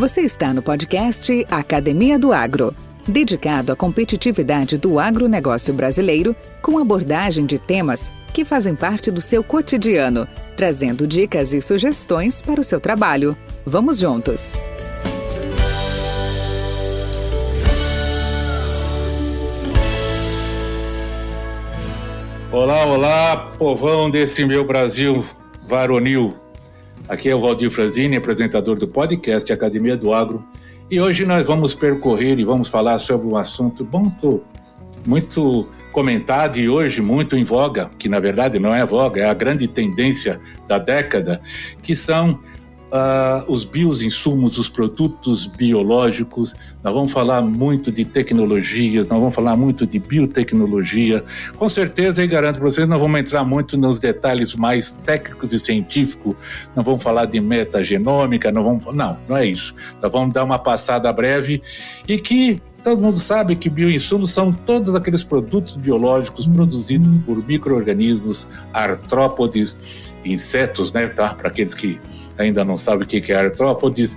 Você está no podcast Academia do Agro, dedicado à competitividade do agronegócio brasileiro, com abordagem de temas que fazem parte do seu cotidiano, trazendo dicas e sugestões para o seu trabalho. Vamos juntos! Olá, povão desse meu Brasil varonil. Aqui é o Valdir Franzini, apresentador do podcast Academia do Agro. E hoje nós vamos percorrer e vamos falar sobre um assunto muito comentado e hoje muito em voga, que na verdade não é voga, é a grande tendência da década, que são os bioinsumos, os produtos biológicos. Nós vamos falar muito de tecnologias, nós vamos falar muito de biotecnologia. Com certeza, e garanto para vocês, nós vamos entrar muito nos detalhes mais técnicos e científicos, não vamos falar de metagenômica, não é isso. Nós vamos dar uma passada breve e que todo mundo sabe que bioinsumos são todos aqueles produtos biológicos produzidos por micro-organismos, artrópodes, insetos, né, tá? Para aqueles que ainda não sabem o que é artrópodes,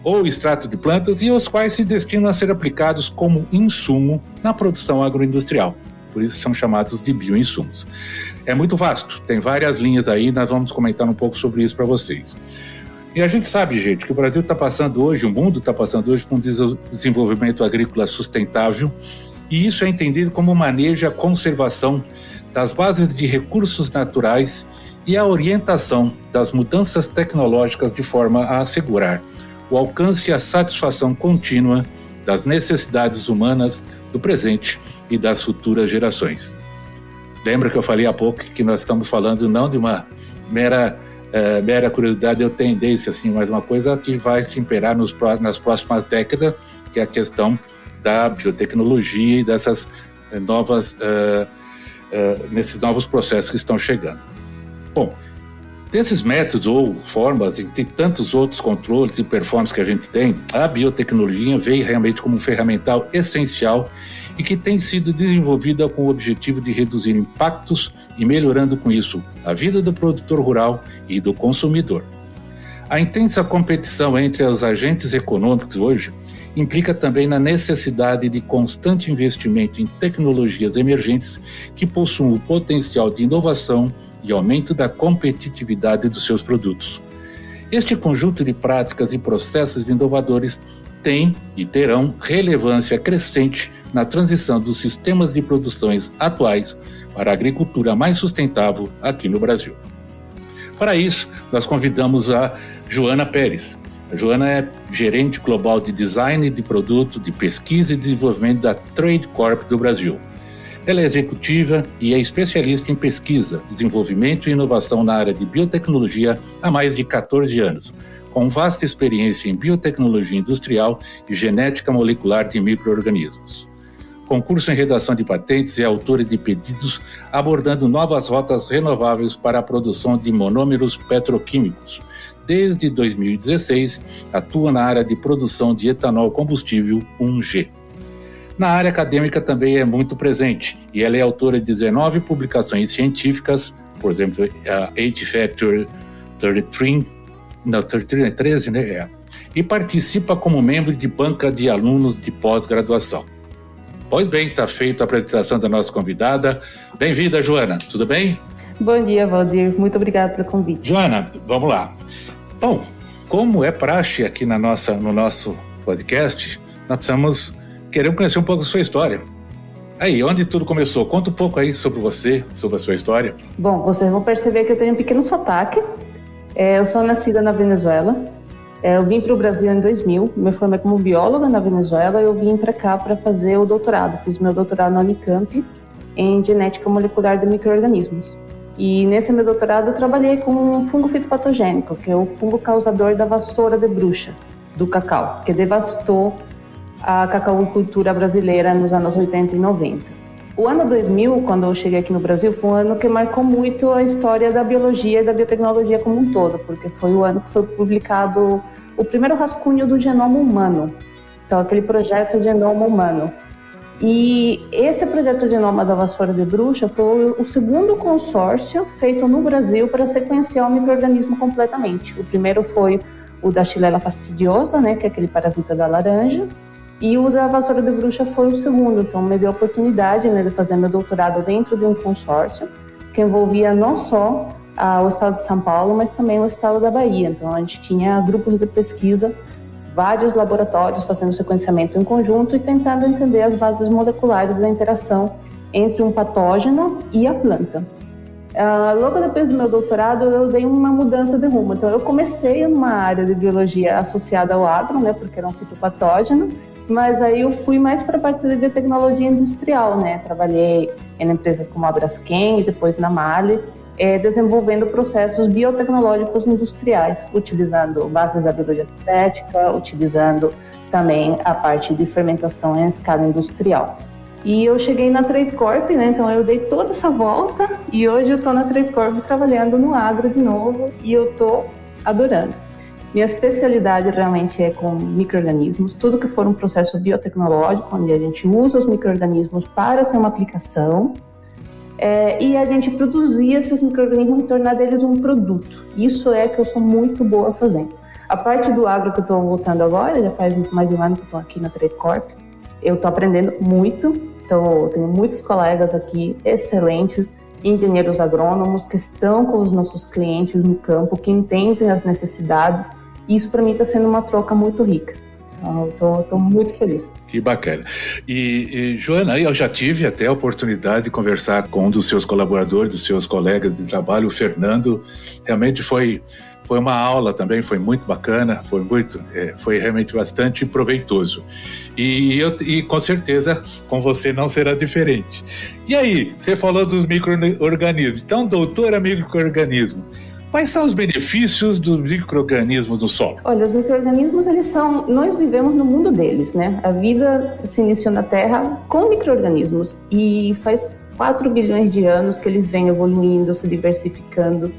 ou extrato de plantas, e os quais se destinam a ser aplicados como insumo na produção agroindustrial. Por isso são chamados de bioinsumos. É muito vasto, tem várias linhas aí, nós vamos comentar um pouco sobre isso para vocês. E a gente sabe, gente, que o Brasil está passando hoje, o mundo está passando hoje por um desenvolvimento agrícola sustentável, e isso é entendido como manejo e a conservação das bases de recursos naturais e a orientação das mudanças tecnológicas de forma a assegurar o alcance e a satisfação contínua das necessidades humanas do presente e das futuras gerações. Lembra que eu falei há pouco que nós estamos falando não de uma mera curiosidade ou tendência, assim, mas uma coisa que vai se imperar nas próximas décadas, que é a questão da biotecnologia e dessas nesses novos processos que estão chegando. Bom, desses métodos ou formas, e tem tantos outros controles e performances que a gente tem, a biotecnologia veio realmente como um ferramental essencial e que tem sido desenvolvida com o objetivo de reduzir impactos e melhorando com isso a vida do produtor rural e do consumidor. A intensa competição entre os agentes econômicos hoje implica também na necessidade de constante investimento em tecnologias emergentes que possuem o potencial de inovação e aumento da competitividade dos seus produtos. Este conjunto de práticas e processos inovadores tem e terão relevância crescente na transição dos sistemas de produções atuais para a agricultura mais sustentável aqui no Brasil. Para isso, nós convidamos a Joana Pérez. A Joana é gerente global de design de produto, de pesquisa e desenvolvimento da Trade Corp do Brasil. Ela é executiva e é especialista em pesquisa, desenvolvimento e inovação na área de biotecnologia há mais de 14 anos, com vasta experiência em biotecnologia industrial e genética molecular de micro-organismos. Concurso em redação de patentes e autora de pedidos abordando novas rotas renováveis para a produção de monômeros petroquímicos. Desde 2016, atua na área de produção de etanol combustível 1G. Na área acadêmica também é muito presente, e ela é autora de 19 publicações científicas, por exemplo, a H-Factor 13, né? E participa como membro de banca de alunos de pós-graduação. Pois bem, está feita a apresentação da nossa convidada. Bem-vinda, Joana, tudo bem? Bom dia, Valdir. Muito obrigada pelo convite. Joana, vamos lá. Bom, como é praxe aqui no nosso podcast, nós queremos conhecer um pouco da sua história. Aí, onde tudo começou? Conta um pouco aí sobre você, sobre a sua história. Bom, vocês vão perceber que eu tenho um pequeno sotaque. Eu sou nascida na Venezuela. Eu vim para o Brasil em 2000, me formei como bióloga na Venezuela e eu vim para cá para fazer o doutorado. Fiz meu doutorado na Unicamp em genética molecular de micro-organismos. E nesse meu doutorado eu trabalhei com um fungo fitopatogênico, que é o fungo causador da vassoura de bruxa do cacau, que devastou a cacauicultura brasileira nos anos 80 e 90. O ano 2000, quando eu cheguei aqui no Brasil, foi um ano que marcou muito a história da biologia e da biotecnologia como um todo, porque foi o ano que foi publicado o primeiro rascunho do genoma humano, então aquele projeto Genoma Humano. E esse projeto Genoma da Vassoura de Bruxa foi o segundo consórcio feito no Brasil para sequenciar o micro-organismo completamente. O primeiro foi o da Xylella fastidiosa, né, que é aquele parasita da laranja, e o da vassoura de bruxa foi o segundo. Então, me deu a oportunidade, né, de fazer meu doutorado dentro de um consórcio que envolvia não só o estado de São Paulo, mas também o estado da Bahia. Então, a gente tinha grupos de pesquisa, vários laboratórios fazendo sequenciamento em conjunto e tentando entender as bases moleculares da interação entre um patógeno e a planta. Logo depois do meu doutorado, eu dei uma mudança de rumo. Então, eu comecei numa área de biologia associada ao agro, né, porque era um fitopatógeno, mas aí eu fui mais para a parte de biotecnologia industrial, né? Trabalhei em empresas como a Braskem e depois na Mali, desenvolvendo processos biotecnológicos industriais, utilizando bases da biologia sintética, utilizando também a parte de fermentação em escala industrial. E eu cheguei na Trade Corp, né? Então eu dei toda essa volta e hoje eu estou na Trade Corp trabalhando no agro de novo e eu estou adorando. Minha especialidade realmente é com micro-organismos, tudo que for um processo biotecnológico, onde a gente usa os micro-organismos para ter uma aplicação, e a gente produzir esses micro-organismos e tornar deles um produto. Isso é que eu sou muito boa fazendo. A parte do agro que eu estou voltando agora, já faz mais de um ano que eu estou aqui na Trade Corp, eu estou aprendendo muito, então tenho muitos colegas aqui excelentes, engenheiros agrônomos que estão com os nossos clientes no campo, que entendem as necessidades. Isso para mim está sendo uma troca muito rica. Então, estou muito feliz. Que bacana. E Joana, eu já tive até a oportunidade de conversar com um dos seus colaboradores, dos seus colegas de trabalho, o Fernando. Realmente foi uma aula também, foi muito bacana, foi realmente bastante proveitoso. E com certeza com você não será diferente. E aí, você falou dos micro-organismos. Então, doutora micro-organismo, quais são os benefícios dos micro-organismos no solo? Olha, os micro-organismos, nós vivemos no mundo deles, né? A vida se iniciou na Terra com micro-organismos e faz 4 bilhões de anos que eles vêm evoluindo, se diversificando.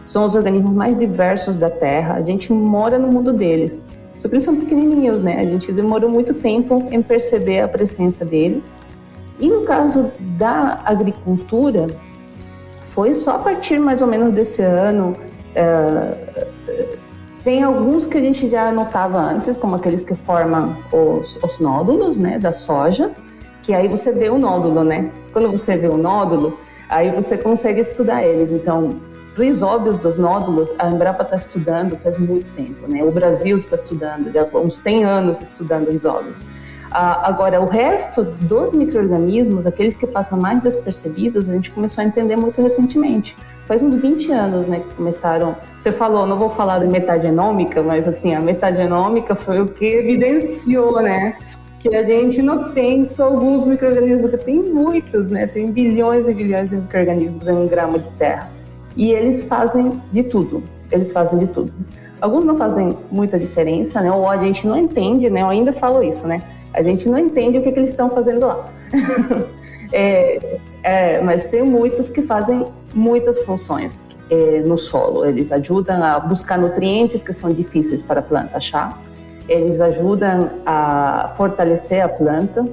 São os organismos mais diversos da Terra, a gente mora no mundo deles. Só que eles são pequenininhos, né? A gente demorou muito tempo em perceber a presença deles. E no caso da agricultura, foi só a partir mais ou menos desse ano. Tem alguns que a gente já notava antes, como aqueles que formam os nódulos, né, da soja, que aí você vê o nódulo, né? Quando você vê o nódulo, aí você consegue estudar eles. Então, risóbios dos nódulos, a Embrapa está estudando faz muito tempo, né? O Brasil está estudando, já há uns 100 anos estudando risóbios. Agora, o resto dos micro-organismos, aqueles que passam mais despercebidos, a gente começou a entender muito recentemente. Faz uns 20 anos, né, que começaram... Você falou, não vou falar de metagenômica, mas assim, a metagenômica foi o que evidenciou, né, que a gente não tem só alguns micro-organismos, porque tem muitos, né, tem bilhões e bilhões de micro-organismos em um grama de terra. E eles fazem de tudo, Alguns não fazem muita diferença, né? Ou a gente não entende, né? Eu ainda falo isso, né? A gente não entende o que eles estão fazendo lá. Mas tem muitos que fazem muitas funções no solo. Eles ajudam a buscar nutrientes que são difíceis para a planta achar. Eles ajudam a fortalecer a planta.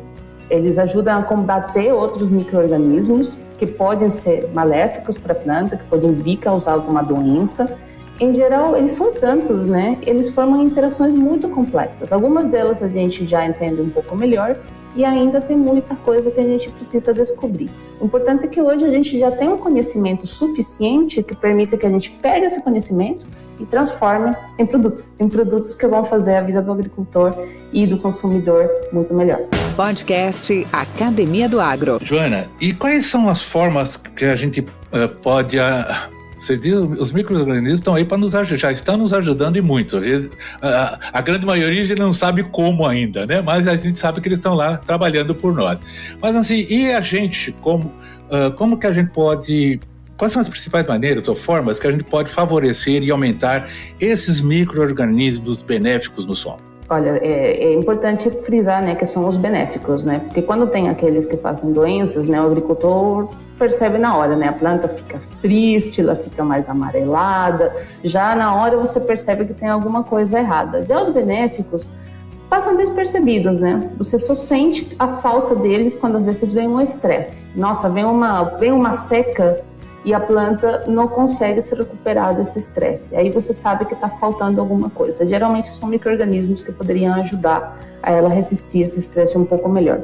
Eles ajudam a combater outros micro-organismos que podem ser maléficos para a planta, que podem vir causar alguma doença. Em geral, eles são tantos, né? Eles formam interações muito complexas. Algumas delas a gente já entende um pouco melhor e ainda tem muita coisa que a gente precisa descobrir. O importante é que hoje a gente já tem um conhecimento suficiente que permita que a gente pegue esse conhecimento e transforme em produtos que vão fazer a vida do agricultor e do consumidor muito melhor. Podcast Academia do Agro. Joana, e quais são as formas que a gente pode... Você viu, os micro-organismos estão aí para nos ajudar, já estão nos ajudando e muito. Às vezes, a grande maioria a gente não sabe como ainda, né? Mas a gente sabe que eles estão lá trabalhando por nós. Mas assim, e a gente, como que a gente pode... Quais são as principais maneiras ou formas que a gente pode favorecer e aumentar esses micro-organismos benéficos no solo? Olha, é importante frisar, né, que são os benéficos, né? Porque quando tem aqueles que fazem doenças, né, o agricultor percebe na hora, né? A planta fica triste, ela fica mais amarelada. Já na hora você percebe que tem alguma coisa errada. Já os benéficos passam despercebidos, né? Você só sente a falta deles quando às vezes vem um estresse. Nossa, vem uma seca e a planta não consegue se recuperar desse estresse. Aí você sabe que está faltando alguma coisa. Geralmente são micro-organismos que poderiam ajudar a ela resistir esse estresse um pouco melhor.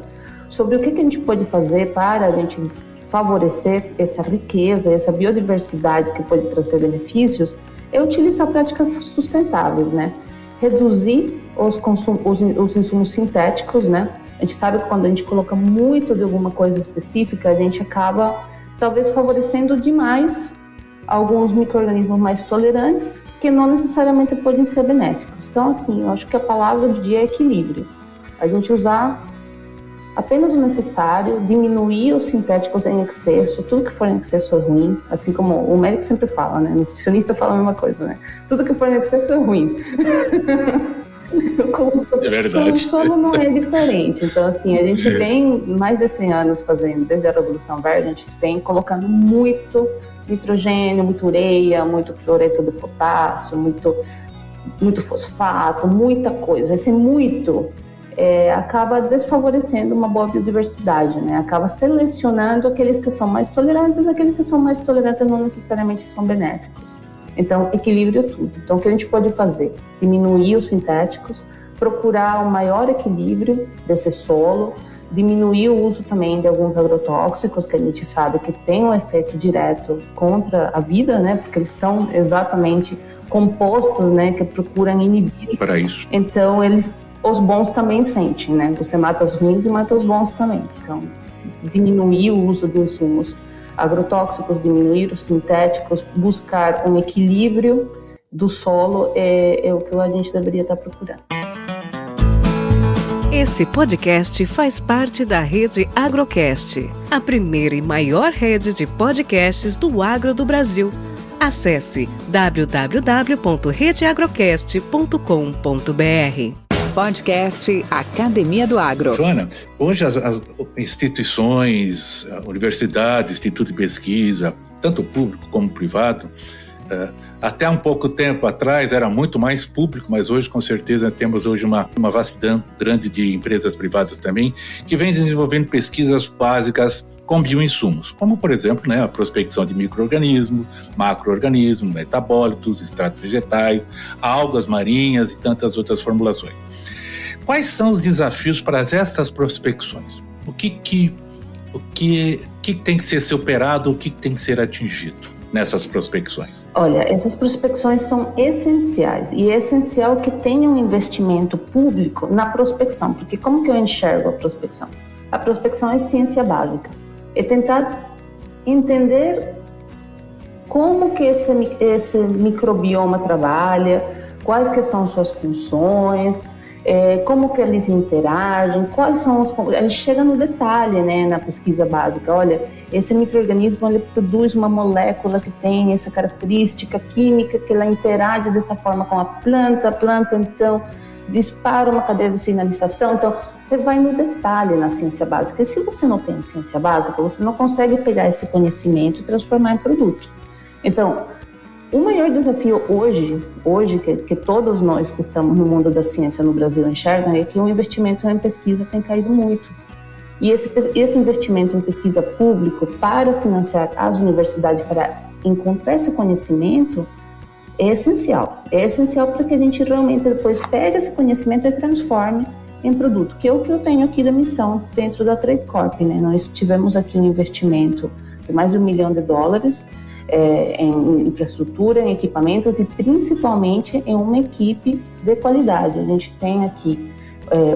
Sobre o que a gente pode fazer para a gente favorecer essa riqueza, essa biodiversidade que pode trazer benefícios, é utilizar práticas sustentáveis, né? Reduzir os insumos sintéticos, né? A gente sabe que quando a gente coloca muito de alguma coisa específica, a gente acaba talvez favorecendo demais alguns micro-organismos mais tolerantes, que não necessariamente podem ser benéficos. Então, assim, eu acho que a palavra do dia é equilíbrio. A gente usar apenas o necessário, diminuir os sintéticos em excesso, tudo que for em excesso é ruim, assim como o médico sempre fala, né? O nutricionista fala a mesma coisa, né? Tudo que for em excesso é ruim. É verdade. Com o solo não é diferente. Então, assim, a gente vem mais de 100 anos fazendo, desde a Revolução Verde, a gente vem colocando muito nitrogênio, muito ureia, muito cloreto de potássio, muito fosfato, muita coisa. Esse muito acaba desfavorecendo uma boa biodiversidade, né? Acaba selecionando aqueles que são mais tolerantes, aqueles que são mais tolerantes não necessariamente são benéficos. Então, equilíbrio é tudo. Então, o que a gente pode fazer? Diminuir os sintéticos, procurar um maior equilíbrio desse solo, diminuir o uso também de alguns agrotóxicos, que a gente sabe que tem um efeito direto contra a vida, né? Porque eles são exatamente compostos, né? Que procuram inibir. Para isso. Então, os bons também sentem, né? Você mata os ruins e mata os bons também. Então, diminuir o uso de insumos agrotóxicos, diminuir os sintéticos, buscar um equilíbrio do solo é o que a gente deveria estar procurando. Esse podcast faz parte da rede Agrocast, a primeira e maior rede de podcasts do agro do Brasil. Acesse www.redeagrocast.com.br. Podcast Academia do Agro. Joana, hoje as instituições, universidades, instituto de pesquisa, tanto público como privado, até um pouco tempo atrás era muito mais público, mas hoje com certeza temos hoje uma vastidão grande de empresas privadas também, que vem desenvolvendo pesquisas básicas com bioinsumos, como por exemplo, né, a prospecção de micro-organismos, macro-organismos, metabólitos, extratos vegetais, algas marinhas e tantas outras formulações. Quais são os desafios para estas prospecções? O que tem que ser superado, o que tem que ser atingido nessas prospecções? Olha, essas prospecções são essenciais e é essencial que tenha um investimento público na prospecção, porque como que eu enxergo a prospecção? A prospecção é ciência básica, é tentar entender como que esse microbioma trabalha, quais que são suas funções, como que eles interagem, quais são os... A gente chega no detalhe, né, na pesquisa básica. Olha, esse micro-organismo ele produz uma molécula que tem essa característica química, que ela interage dessa forma com a planta então dispara uma cadeia de sinalização. Então, você vai no detalhe na ciência básica. E se você não tem ciência básica, você não consegue pegar esse conhecimento e transformar em produto. Então, o maior desafio hoje que todos nós que estamos no mundo da ciência no Brasil enxergam é que o investimento em pesquisa tem caído muito. E esse investimento em pesquisa público para financiar as universidades, para encontrar esse conhecimento, é essencial. É essencial para que a gente realmente depois pegue esse conhecimento e transforme em produto, que é o que eu tenho aqui da missão dentro da Trade Corp, né? Nós tivemos aqui um investimento de mais de $1 milhão em infraestrutura, em equipamentos e principalmente em uma equipe de qualidade. A gente tem aqui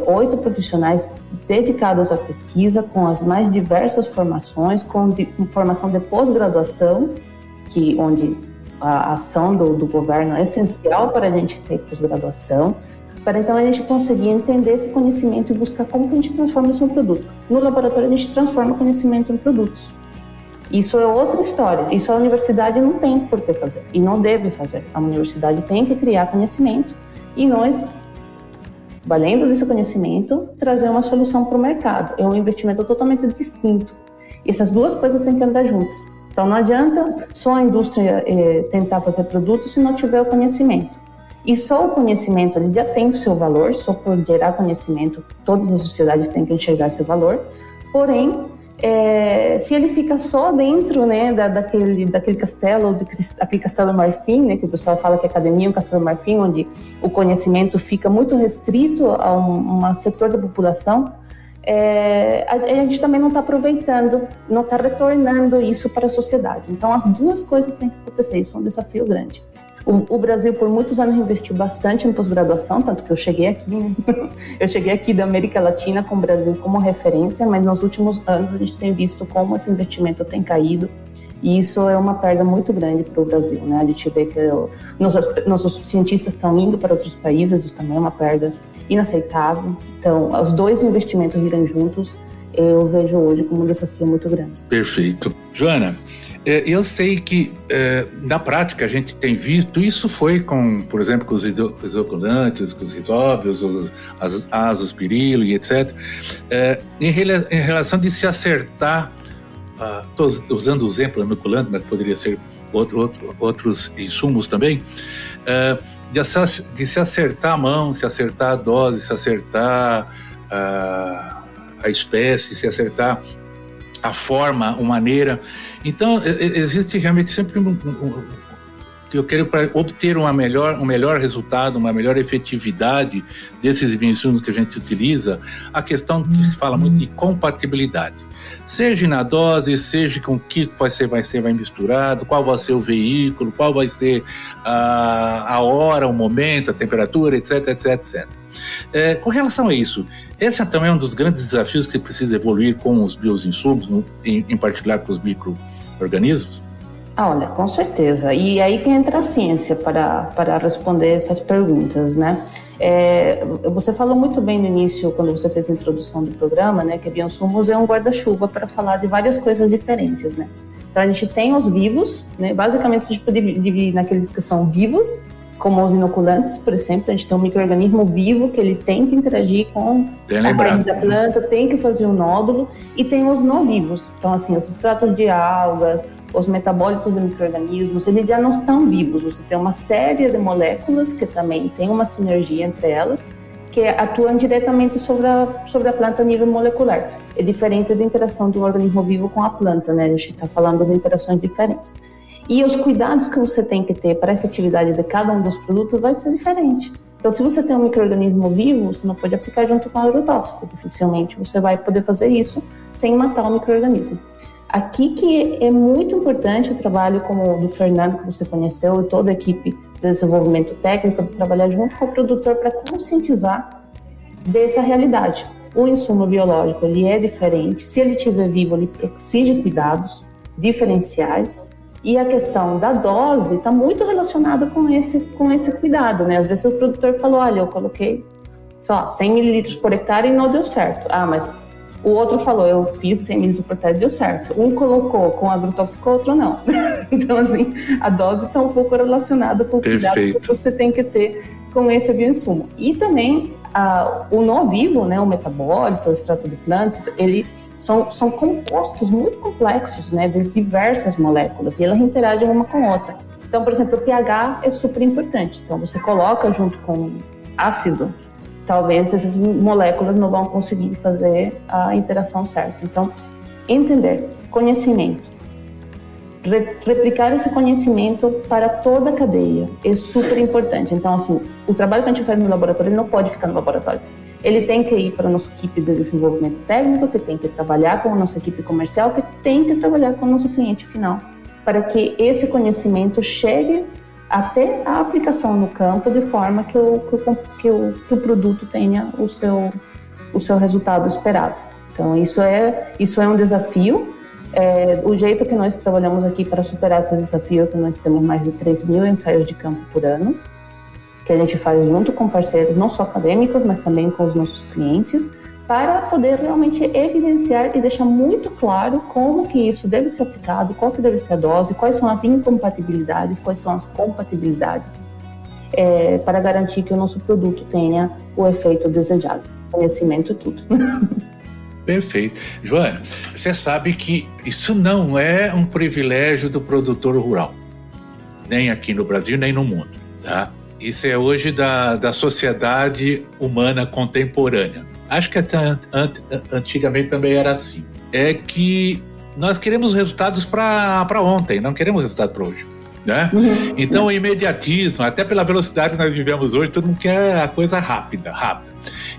8 profissionais dedicados à pesquisa, com as mais diversas formações, com formação de pós-graduação, onde a ação do governo é essencial para a gente ter pós-graduação, para então a gente conseguir entender esse conhecimento e buscar como que a gente transforma isso em produto. No laboratório a gente transforma o conhecimento em produtos. Isso é outra história. Isso a universidade não tem por que fazer e não deve fazer. A universidade tem que criar conhecimento e nós, valendo desse conhecimento, trazer uma solução para o mercado. É um investimento totalmente distinto. E essas duas coisas têm que andar juntas. Então não adianta só a indústria tentar fazer produtos se não tiver o conhecimento. E só o conhecimento ele já tem o seu valor, só por gerar conhecimento, todas as sociedades têm que enxergar esse valor. Porém, se ele fica só dentro, né, daquele castelo, aquele castelo Marfim, né, que o pessoal fala que a academia é um castelo Marfim, onde o conhecimento fica muito restrito a um setor da população, a gente também não está aproveitando, não está retornando isso para a sociedade. Então, as duas coisas têm que acontecer, isso é um desafio grande. O Brasil, por muitos anos, investiu bastante em pós-graduação, tanto que eu cheguei aqui, né? Eu cheguei aqui da América Latina com o Brasil como referência, mas nos últimos anos a gente tem visto como esse investimento tem caído, e isso é uma perda muito grande para o Brasil, né? A gente vê que nossos cientistas estão indo para outros países, isso também é uma perda inaceitável. Então, os dois investimentos irem juntos, eu vejo hoje como um desafio muito grande. Perfeito. Joana, eu sei que na prática a gente tem visto, isso foi com, por exemplo, com os isoculantes, com os risóbios, as azospirilo e etc., em relação de se acertar, estou usando o exemplo inoculante, mas poderia ser outros insumos também, de se acertar a mão, se acertar a dose, se acertar a espécie, se acertar a forma, a maneira. Então, existe realmente sempre que eu quero para obter um melhor resultado, uma melhor efetividade desses bioinsumos que a gente utiliza, a questão que se fala muito de compatibilidade. Seja na dose, seja com o que vai misturado, qual vai ser o veículo, qual vai ser a hora, o momento, a temperatura, etc, etc, etc. Com relação a isso, esse também é um dos grandes desafios que precisa evoluir com os bioinsumos, em particular com os micro-organismos? Olha, com certeza. E aí que entra a ciência para responder essas perguntas, né? Você falou muito bem no início, quando você fez a introdução do programa, né, que bioinsumos é um guarda-chuva para falar de várias coisas diferentes, né? Então, a gente tem os vivos, né? Basicamente, a gente pode dividir naqueles que são vivos, como os inoculantes, por exemplo. A gente tem um micro-organismo vivo que ele tem que interagir com a raiz da planta, tem que fazer um nódulo, e tem os não vivos. Então, assim, os extratos de algas, os metabólitos de micro-organismos, eles já não estão vivos. Você tem uma série de moléculas que também tem uma sinergia entre elas, que atuam diretamente sobre a planta a nível molecular. É diferente da interação de um organismo vivo com a planta, né? A gente está falando de interações diferentes. E os cuidados que você tem que ter para a efetividade de cada um dos produtos vai ser diferente. Então, se você tem um micro-organismo vivo, você não pode aplicar junto com o agrotóxico. Dificilmente você vai poder fazer isso sem matar o micro-organismo. Aqui que é muito importante o trabalho como o do Fernando, que você conheceu, e toda a equipe de desenvolvimento técnico, de trabalhar junto com o produtor para conscientizar dessa realidade. O insumo biológico, ele é diferente. Se ele estiver vivo, ele exige cuidados diferenciais. E a questão da dose está muito relacionada com esse cuidado, né? Às vezes o produtor falou, olha, eu coloquei só 100 ml por hectare e não deu certo. Mas o outro falou, eu fiz 100 ml por hectare e deu certo. Um colocou com agrotóxico, o outro não. Então, assim, a dose está um pouco relacionada com o cuidado que você tem que ter com esse bioinsumo. E também o não vivo, né, o metabólito, o extrato de plantas, ele são compostos muito complexos, né, de diversas moléculas, e elas interagem uma com a outra. Então, por exemplo, o pH é super importante. Então, você coloca junto com ácido, talvez essas moléculas não vão conseguir fazer a interação certa. Então, entender, conhecimento, replicar esse conhecimento para toda a cadeia é super importante. Então, assim, o trabalho que a gente faz no laboratório, ele não pode ficar no laboratório. Ele tem que ir para a nossa equipe de desenvolvimento técnico, que tem que trabalhar com a nossa equipe comercial, que tem que trabalhar com o nosso cliente final, para que esse conhecimento chegue até a aplicação no campo de forma que o produto tenha o seu resultado esperado. Então, isso é um desafio. O jeito que nós trabalhamos aqui para superar esse desafio é que nós temos mais de 3.000 ensaios de campo por ano, que a gente faz junto com parceiros, não só acadêmicos, mas também com os nossos clientes, para poder realmente evidenciar e deixar muito claro como que isso deve ser aplicado, qual que deve ser a dose, quais são as incompatibilidades, quais são as compatibilidades, para garantir que o nosso produto tenha o efeito desejado. Conhecimento, tudo. Perfeito. Joana, você sabe que isso não é um privilégio do produtor rural, nem aqui no Brasil, nem no mundo, tá? Isso é hoje da sociedade humana contemporânea. acho que até antigamente também era assim, é que nós queremos resultados para ontem, não queremos resultado para hoje. Né? Então o imediatismo, até pela velocidade que nós vivemos hoje, todo mundo quer a coisa rápida.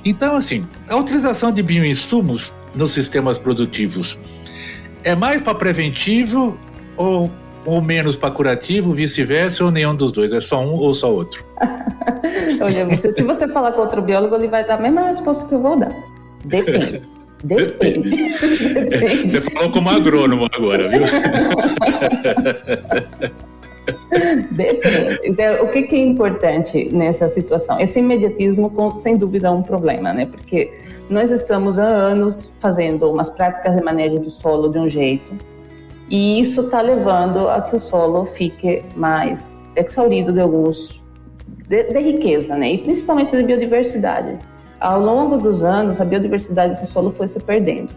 Então, assim, a utilização de bioinsumos nos sistemas produtivos é mais para preventivo ou menos para curativo, vice-versa, ou nenhum dos dois? É só um ou só outro? Olha, se você falar com outro biólogo, ele vai dar a mesma resposta que eu vou dar. Depende. Você falou como agrônomo agora, viu? Depende. Então, o que é importante nessa situação? Esse imediatismo, sem dúvida, é um problema, né? Porque nós estamos há anos fazendo umas práticas de manejo do solo de um jeito, e isso está levando a que o solo fique mais exaurido de alguns de riqueza, né? E principalmente de biodiversidade. Ao longo dos anos, a biodiversidade desse solo foi se perdendo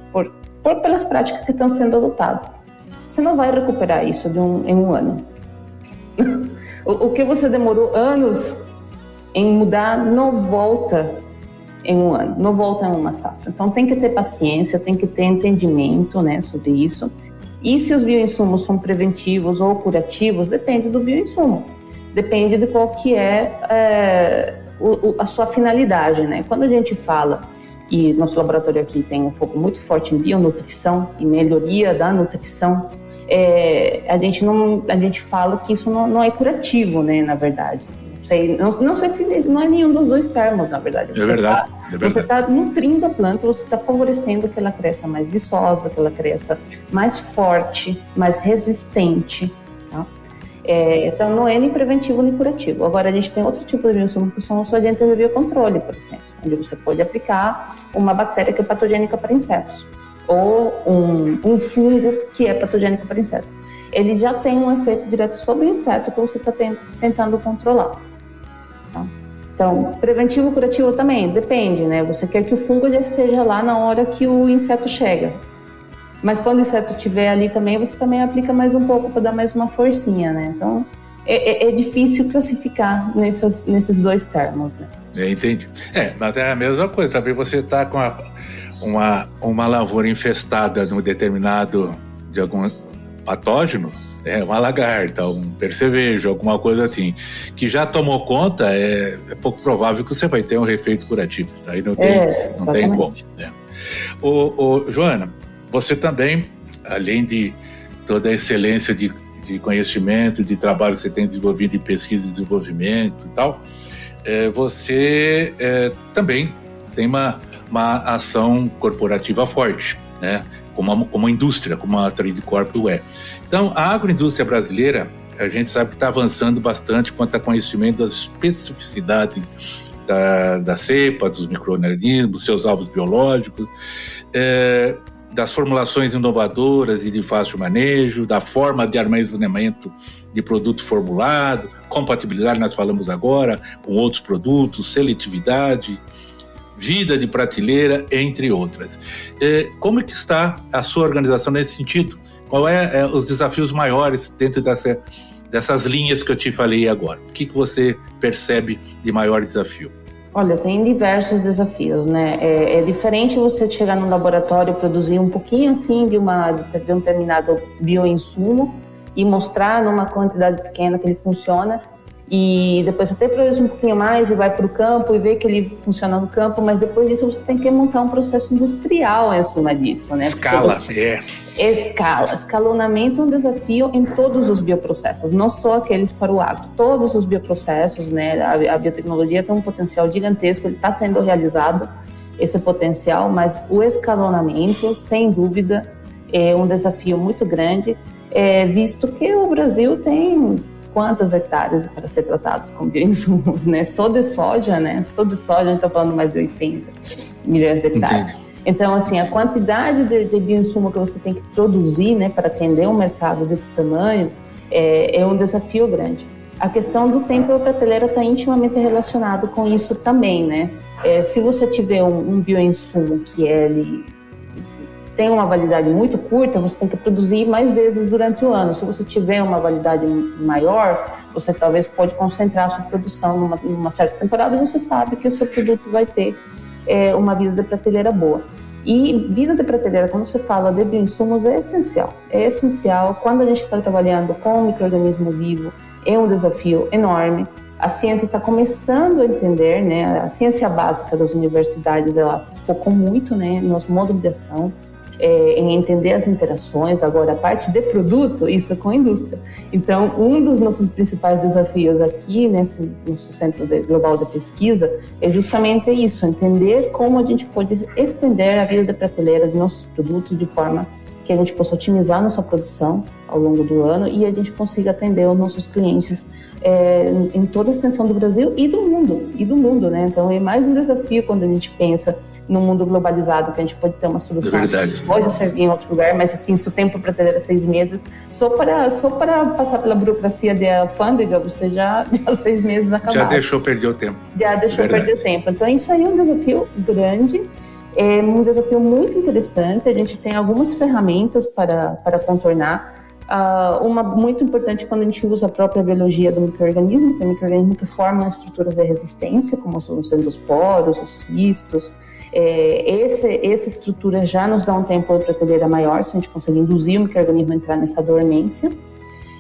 pelas práticas que estão sendo adotadas. Você não vai recuperar isso em um ano. O que você demorou anos em mudar não volta em um ano, não volta em uma safra. Então tem que ter paciência, tem que ter entendimento, né, sobre isso. E se os bioinsumos são preventivos ou curativos, depende do bioinsumo. Depende de qual que é a sua finalidade, né? Quando a gente fala, e nosso laboratório aqui tem um foco muito forte em bionutrição e melhoria da nutrição, a gente fala que isso não é curativo, né, na verdade. Não sei se não é nenhum dos dois termos, na verdade. Você está nutrindo a planta, você está favorecendo que ela cresça mais viçosa, que ela cresça mais forte, mais resistente. Tá? Então, não é nem preventivo nem curativo. Agora, a gente tem outro tipo de bioinsumo que são os agentes de biocontrole, por exemplo, onde você pode aplicar uma bactéria que é patogênica para insetos, ou um fungo que é patogênico para insetos. Ele já tem um efeito direto sobre o inseto que você está tentando controlar. Tá? Então, preventivo e curativo também, depende, né? Você quer que o fungo já esteja lá na hora que o inseto chega. Mas quando o inseto estiver ali também, você também aplica mais um pouco para dar mais uma forcinha, né? Então, é difícil classificar nesses dois termos, né? Entendi. Mas é a mesma coisa, também você está com uma lavoura infestada de um determinado, de algum patógeno, uma lagarta, um percevejo, alguma coisa assim, que já tomou conta, é pouco provável que você vai ter um efeito curativo. Tá? Aí não tem como. Né? Joana, você também, além de toda a excelência de conhecimento, de trabalho que você tem desenvolvido em pesquisa e desenvolvimento e tal, você também tem uma ação corporativa forte, né? Como indústria, como a Trade Corp é. Então, a agroindústria brasileira, a gente sabe que está avançando bastante quanto a conhecimento das especificidades da cepa, dos micro-organismos, seus alvos biológicos, das formulações inovadoras e de fácil manejo, da forma de armazenamento de produto formulado, compatibilidade, nós falamos agora, com outros produtos, seletividade, vida de prateleira, entre outras. Como é que está a sua organização nesse sentido? Qual os desafios maiores dentro dessas linhas que eu te falei agora? O que você percebe de maior desafio? Olha, tem diversos desafios, né? É diferente você chegar num laboratório e produzir um pouquinho assim de um determinado bioinsumo e mostrar numa quantidade pequena que ele funciona, e depois até produz um pouquinho mais e vai para o campo e vê que ele funciona no campo, mas depois disso você tem que montar um processo industrial em cima disso, né? Escalonamento é um desafio em todos os bioprocessos, não só aqueles para o agro. Todos os bioprocessos, né? A biotecnologia tem um potencial gigantesco, ele está sendo realizado, esse potencial, mas o escalonamento, sem dúvida, é um desafio muito grande, visto que o Brasil tem quantas hectares para ser tratados com bioinsumos, né? Só de soja, a gente está falando mais de 80 milhões de hectares. Entendi. Então, assim, a quantidade de bioinsumo que você tem que produzir, né, para atender um mercado desse tamanho é um desafio grande. A questão do tempo para a prateleira está intimamente relacionado com isso também, né? Se você tiver um bioinsumo que ele tem uma validade muito curta, você tem que produzir mais vezes durante o ano. Se você tiver uma validade maior, você talvez pode concentrar a sua produção numa certa temporada e você sabe que o seu produto vai ter uma vida de prateleira boa. E vida de prateleira, quando você fala de bioinsumos, é essencial. É essencial. Quando a gente está trabalhando com um micro-organismo vivo, é um desafio enorme. A ciência está começando a entender, né? A ciência básica das universidades, ela focou muito, né, nos modos de ação, em entender as interações. Agora, a parte de produto, isso é com a indústria. Então, um dos nossos principais desafios aqui, nesse nosso Centro Global de Pesquisa, é justamente isso, entender como a gente pode estender a vida de prateleira de nossos produtos de forma que a gente possa otimizar nossa produção ao longo do ano e a gente consiga atender os nossos clientes em toda a extensão do Brasil e do mundo, né? Então é mais um desafio quando a gente pensa no mundo globalizado, que a gente pode ter uma solução que pode servir em outro lugar, mas assim, se o tempo para ter 6 meses, só para passar pela burocracia de alfândega, você já 6 meses acabaram. Já deixou perder o tempo. Já deixou perder o tempo. Então isso aí é um desafio grande, é um desafio muito interessante. A gente tem algumas ferramentas para contornar. Uma muito importante quando a gente usa a própria biologia do micro-organismo, tem micro-organismo que forma uma estrutura de resistência, como sendo os poros, os cistos. Essa estrutura já nos dá um tempo de prateleira maior, se a gente conseguir induzir o micro-organismo a entrar nessa dormência.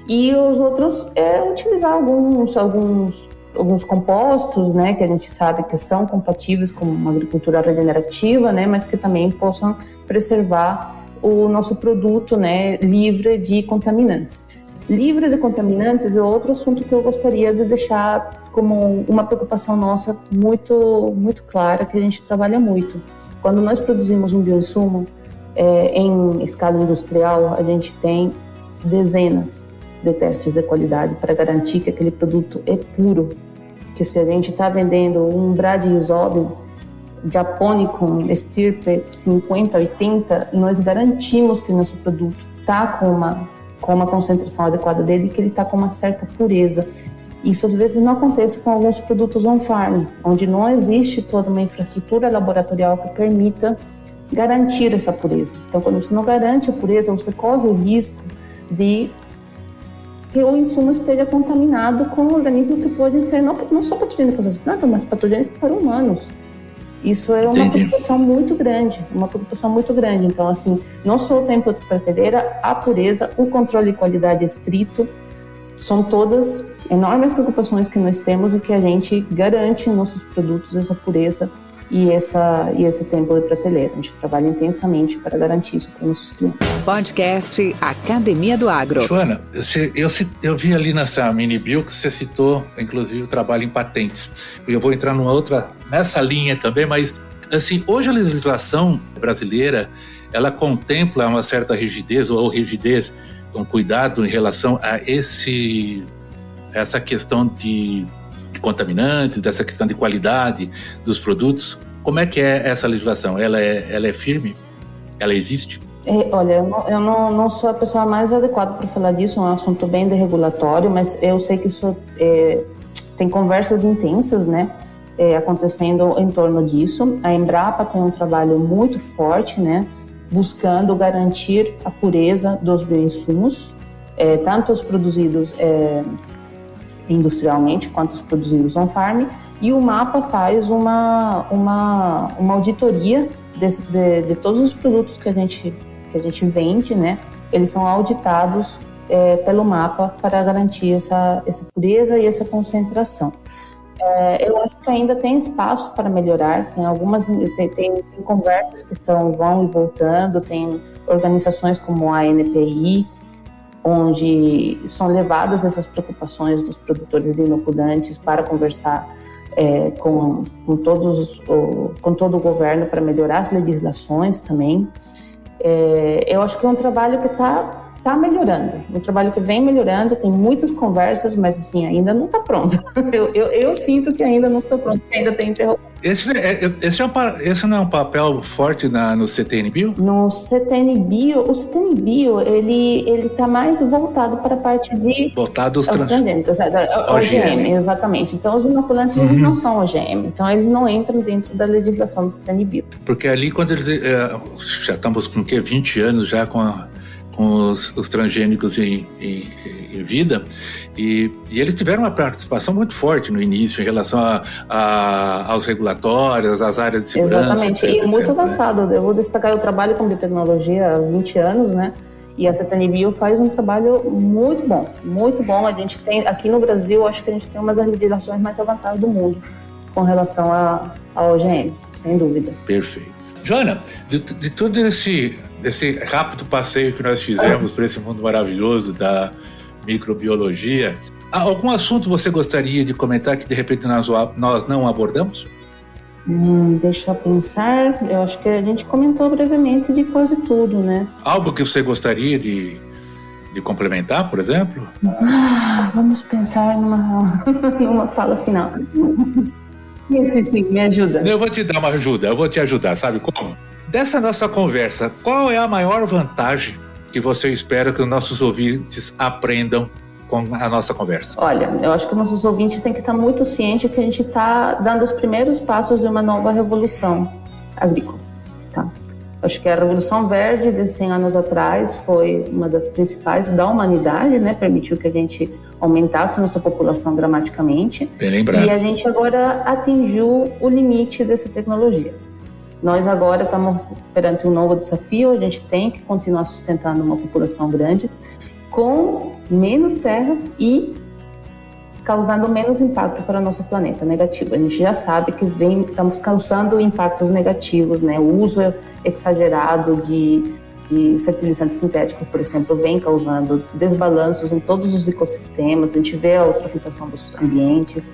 E os outros utilizar alguns compostos, né, que a gente sabe que são compatíveis com uma agricultura regenerativa, né, mas que também possam preservar o nosso produto, né, livre de contaminantes. Livre de contaminantes é outro assunto que eu gostaria de deixar como uma preocupação nossa muito, muito clara, que a gente trabalha muito. Quando nós produzimos um bioinsumo em escala industrial, a gente tem dezenas de testes de qualidade para garantir que aquele produto é puro, que se a gente está vendendo um Bradyrhizobin Japonicum estirpe 50, 80, nós garantimos que o nosso produto está com uma concentração adequada dele e que ele está com uma certa pureza. Isso às vezes não acontece com alguns produtos on-farm, onde não existe toda uma infraestrutura laboratorial que permita garantir essa pureza. Então, quando você não garante a pureza, você corre o risco de que o insumo esteja contaminado com um organismo que pode ser não só patogênico para as plantas, mas patogênico para humanos. Isso é uma preocupação muito grande, Então, assim, não só o tempo de prateleira, a pureza, o controle de qualidade estrito, são todas enormes preocupações que nós temos e que a gente garante em nossos produtos essa pureza e esse tempo de prateleira. A gente trabalha intensamente para garantir isso para nossos clientes. Podcast Academia do Agro. Joana, eu vi ali nessa mini bio que você citou, inclusive, o trabalho em patentes. Eu vou entrar nessa linha também, mas assim, hoje a legislação brasileira, ela contempla uma certa rigidez ou rigidez, um cuidado em relação a essa questão de contaminantes, dessa questão de qualidade dos produtos. Como é que é essa legislação? Ela é firme? Ela existe? Olha, eu não sou a pessoa mais adequada para falar disso, é um assunto bem de regulatório, mas eu sei que isso tem conversas intensas, né, acontecendo em torno disso. A Embrapa tem um trabalho muito forte, né, buscando garantir a pureza dos bioinsumos, tanto os produzidos industrialmente quanto os produzidos on-farm, e o MAPA faz uma auditoria de todos os produtos que a gente vende, né? Eles são auditados pelo MAPA para garantir essa pureza e essa concentração. Eu acho que ainda tem espaço para melhorar, tem conversas que vão e voltando, tem organizações como a ANPI, onde são levadas essas preocupações dos produtores de inoculantes para conversar com todo o governo para melhorar as legislações também. Eu acho que é um trabalho que está melhorando, um trabalho que vem melhorando, tem muitas conversas, mas assim, ainda não está pronto. Eu sinto que ainda não está pronto, que ainda tem interrupção. Esse não é um papel forte no CTN-Bio? No CTN-Bio, o CTN-Bio, ele está mais voltado para a parte de... Voltado aos transgênicos, OGM, exatamente. Então, os inoculantes eles não são OGM, então eles não entram dentro da legislação do CTN-Bio. Porque ali, quando eles... já estamos com 20 anos já com os transgênicos em vida, e eles tiveram uma participação muito forte no início em relação aos regulatórios, às áreas de segurança. Exatamente, etc, muito avançado. Eu vou destacar o trabalho com biotecnologia há 20 anos, né? E a CETANI-Bio faz um trabalho muito bom, muito bom. A gente tem, aqui no Brasil, acho que a gente tem uma das legislações mais avançadas do mundo com relação a OGMs, sem dúvida. Perfeito. Joana, de todo esse rápido passeio que nós fizemos por esse mundo maravilhoso da microbiologia, algum assunto você gostaria de comentar que de repente nós não abordamos? Deixa eu pensar. Eu acho que a gente comentou brevemente de quase tudo, né? Algo que você gostaria de complementar, por exemplo? Vamos pensar numa fala final. Sim, me ajuda. Eu vou te dar uma ajuda, eu vou te ajudar, sabe como? Dessa nossa conversa, qual é a maior vantagem que você espera que os nossos ouvintes aprendam com a nossa conversa? Olha, eu acho que nossos ouvintes têm que estar muito cientes que a gente está dando os primeiros passos de uma nova revolução agrícola. Tá? Acho que a Revolução Verde de 100 anos atrás foi uma das principais da humanidade, né? Permitiu que a gente aumentasse nossa população dramaticamente. Bem lembrado. E a gente agora atingiu o limite dessa tecnologia. Nós agora estamos perante um novo desafio, a gente tem que continuar sustentando uma população grande com menos terras e causando menos impacto para o nosso planeta negativo. A gente já sabe que estamos causando impactos negativos, né? O uso exagerado de fertilizantes sintéticos, por exemplo, vem causando desbalanços em todos os ecossistemas, a gente vê a eutrofização dos ambientes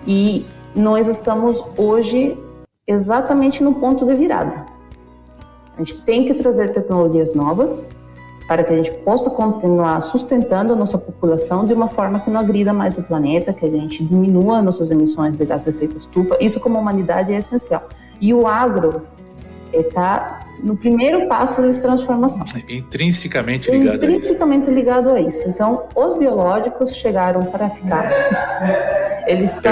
e nós estamos hoje exatamente no ponto de virada. A gente tem que trazer tecnologias novas para que a gente possa continuar sustentando a nossa população de uma forma que não agrida mais o planeta, que a gente diminua nossas emissões de gases de efeito estufa. Isso, como humanidade, é essencial. E o agro está no primeiro passo dessa transformação. Intrinsecamente ligado a isso. Então, os biológicos chegaram para ficar. Eles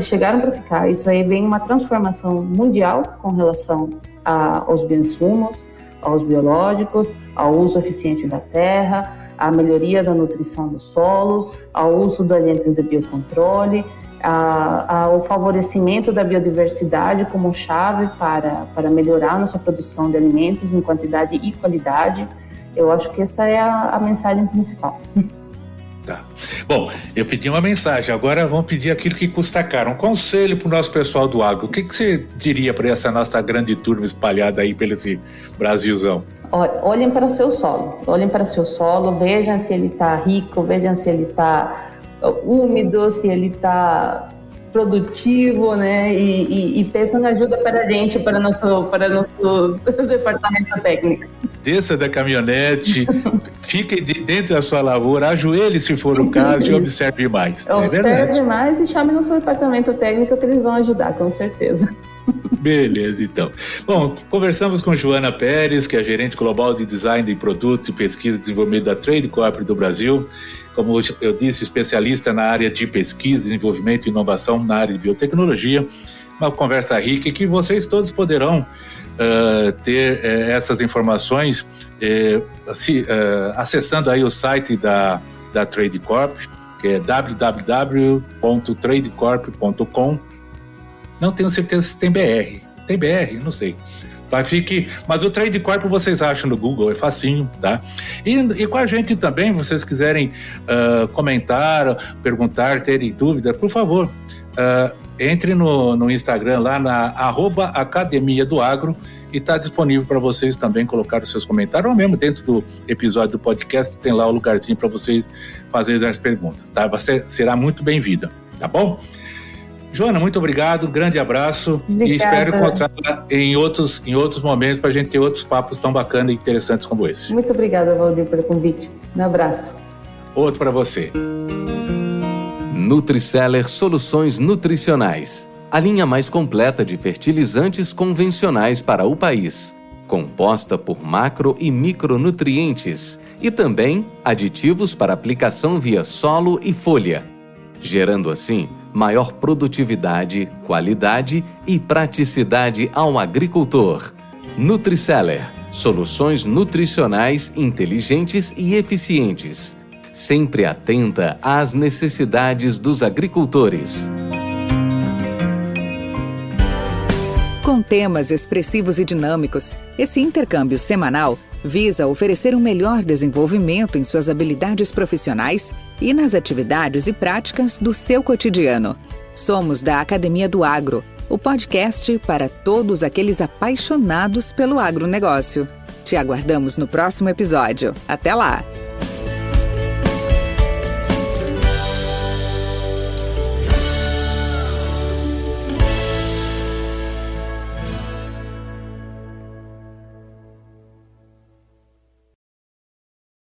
chegaram para ficar. Isso aí vem uma transformação mundial com relação aos bioinsumos, aos biológicos, ao uso eficiente da terra, à melhoria da nutrição dos solos, ao uso do agente de biocontrole, ao favorecimento da biodiversidade como chave para melhorar a nossa produção de alimentos em quantidade e qualidade. Eu acho que essa é a mensagem principal. Tá. Bom, eu pedi uma mensagem, agora vamos pedir aquilo que custa caro, um conselho para o nosso pessoal do agro. O que você diria para essa nossa grande turma espalhada aí pelo esse Brasilzão? Olhem para o seu solo, vejam se ele está rico, vejam se ele está úmido, se ele está produtivo, né? E peçam ajuda para a gente, para nosso departamento técnico. Desça da caminhonete, fique dentro da sua lavoura, ajoelhe se for o caso e observe mais. Observe mais e chame no seu departamento técnico que eles vão ajudar, com certeza. Beleza, então. Bom, conversamos com Joana Pérez, que é gerente global de design de produto e pesquisa e desenvolvimento da Trade Corp do Brasil. Como eu disse, especialista na área de pesquisa, desenvolvimento e inovação na área de biotecnologia. Uma conversa rica que vocês todos poderão ter essas informações acessando aí o site da Trade Corp, que é www.tradecorp.com. Não tenho certeza se tem BR. Tem BR? Não sei. Mas o Trade Corp vocês acham no Google, é facinho, tá? E com a gente também, se vocês quiserem comentar, perguntar, terem dúvida, por favor, entre no Instagram lá na @Academia do Agro e está disponível para vocês também colocar os seus comentários, ou mesmo dentro do episódio do podcast tem lá o lugarzinho para vocês fazerem as perguntas, tá? Você será muito bem-vinda, tá bom? Joana, muito obrigado, grande abraço. Obrigada. E espero encontrá-la em outros momentos para a gente ter outros papos tão bacanas e interessantes como esse. Muito obrigada, Valdir, pelo convite. Um abraço. Outro para você. Nutriceller Soluções Nutricionais, a linha mais completa de fertilizantes convencionais para o país, composta por macro e micronutrientes e também aditivos para aplicação via solo e folha, gerando assim maior produtividade, qualidade e praticidade ao agricultor. Nutriceller, Soluções nutricionais inteligentes e eficientes, sempre atenta às necessidades dos agricultores. Com temas expressivos e dinâmicos, esse intercâmbio semanal visa oferecer um melhor desenvolvimento em suas habilidades profissionais e nas atividades e práticas do seu cotidiano. Somos da Academia do Agro, o podcast para todos aqueles apaixonados pelo agronegócio. Te aguardamos no próximo episódio. Até lá!